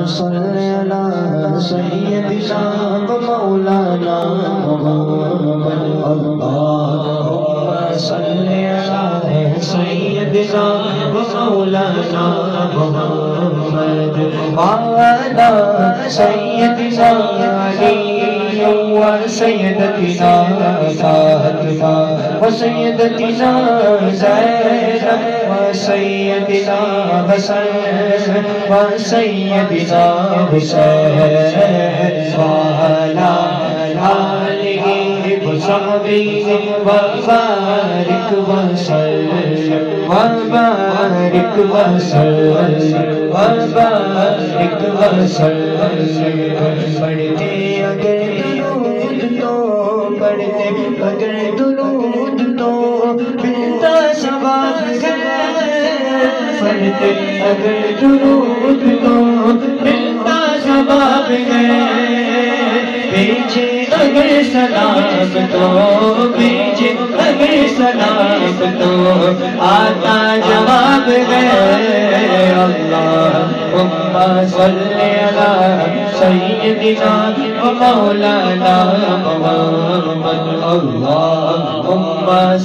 صل على سيدنا ومولانا محمد اللهم صل على سيدنا ومولانا محمد وعلى سيدنا علي وسيدتنا فاطمة وسيدتنا زينب وسيدنا حسن وسيدنا حسين وعلى آله وصحبه وبارك وسلم وبارك وسلم وبارك وسلم پڑھتے اگر درود تو پڑھتے اگر درود تو ملتا ثواب ہے پڑھتے اگر درود تو ملتا ثواب ہے بھیجے اگر سلام تو بھیجے اگر سلام تو آتا جواب ہے اللہم صل علی سیدنا ومولانا محمد اللہم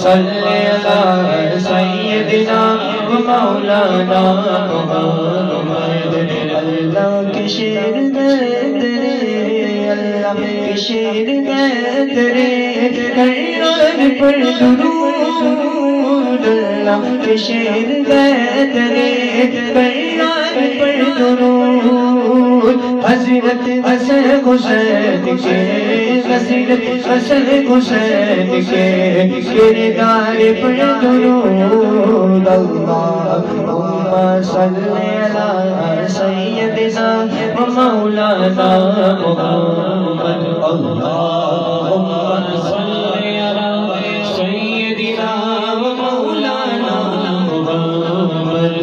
صل علی سیدنا ومولانا محمد اللہ کے شیر میں تیرے اللہ کے شیر میں تیرے قرآن پر درود اللہ کے شیر میں تیرے قرآن پر درود حضرت حسن حسین کے حضرت حسن حسین کے کردار پر درود اللہم صل علی سیدنا ومولانا محمد اللہم صل علی سیدنا ومولانا محمد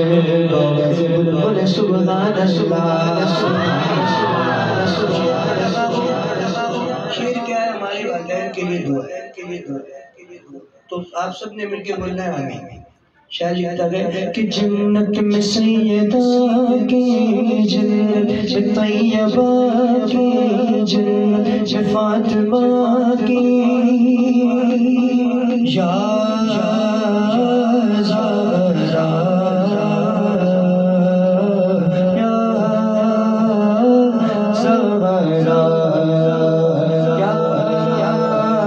بولے سبحان شیر کیا ہے ہمارے والدین کے لیے دعا ہے تو آپ سب نے مل کے بولنا ہے آمین شاید یاد آگئے کہ جنت میں سیدہ کی جنت میں طیبہ کی جنت میں فاطمہ کی یا زہرا یا زہرا یا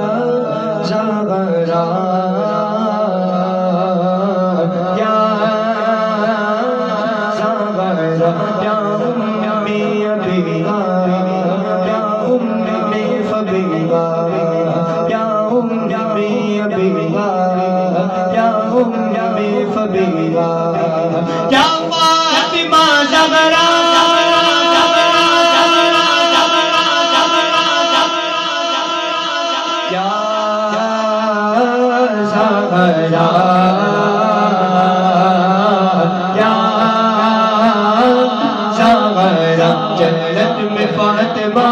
زہرا یا فاطمہ زہرا یا زہرا یا زہرا جنت میں فاطمہ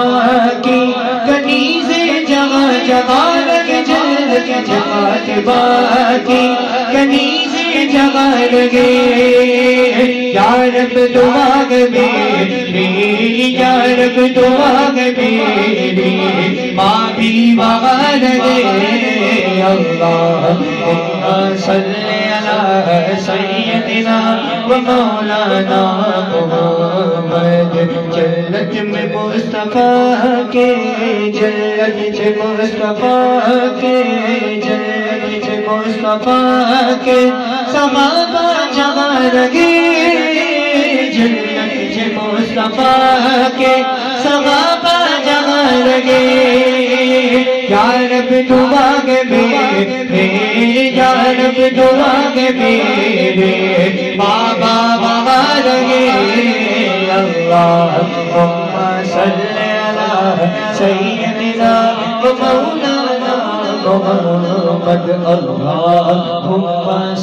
کی کنیز جگہ جگہ لگے جنت میں فاطمہ کی کنیز جگہ لگے یا رب دعا میری یا رب دعا میری ماں بھی وہاں لگے اللہم صل علی سیدنا ومولانا محمد جنت میں مصطفیٰ کے جنت میں مصطفیٰ کے جنت میں مصطفیٰ کے صحابہ جہاں لگے جنت میں مصطفیٰ کے صحابہ جہاں لگے یا رب دعا میرے یا رب دعا میرے بابا بابا لگے اللہم صل علی سیدنا ومولانا محمد اللہم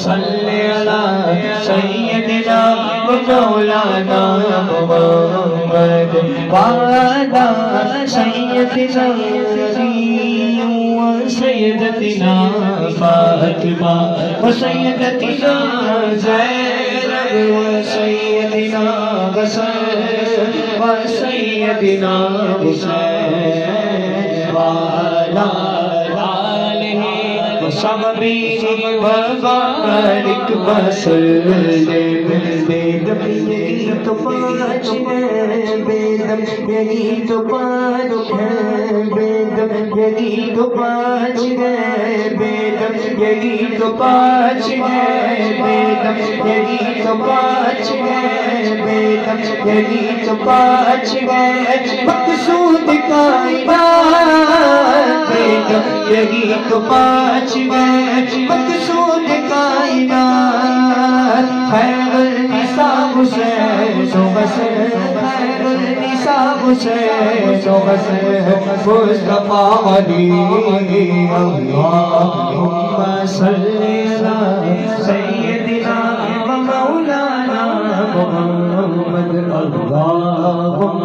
صل علی سیدنا ومولانا محمد وعلی سیدنا وسیدتنا فاطمہ وسیدتنا زینب وسیدنا حسن وسیدنا حسین وعلی آلہ وصحبہ وبارک وسلم بیدم یہی تو پانچ ہے بیدم یہی تو پانچ ہے بیدم یہی تو پانچ ہے بیدم یہی تو پانچ ہے بیدم یہی تو پانچ ہے بیدم یہی تو پانچ ہے مقصود کائنات بیدم یہی تو پانچ ہے مقصود کائنات خیر النساء حسین و حسین خیر النساء حسین و حسین مصطفیٰ علی اللہم صلی علی سیدنا و مولانا محمد اللہم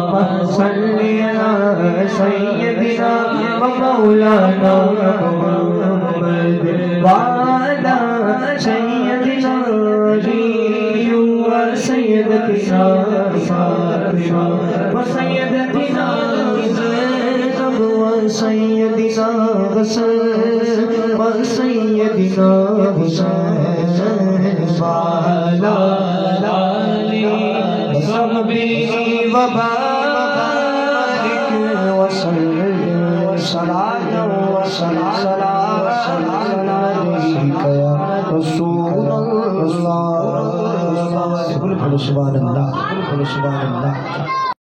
صلی علی سیدنا و مولانا محمد وعلی سیدنا علی وسیدتنا فاطمہ وسیدتنا زینب وسیدنا حسن وسیدنا حسین وعلی آلہ وصحبہ وبارک وسلم صلاۃ وسلام علیک یا رسول اللہ سبحان اللہ سبحان اللہ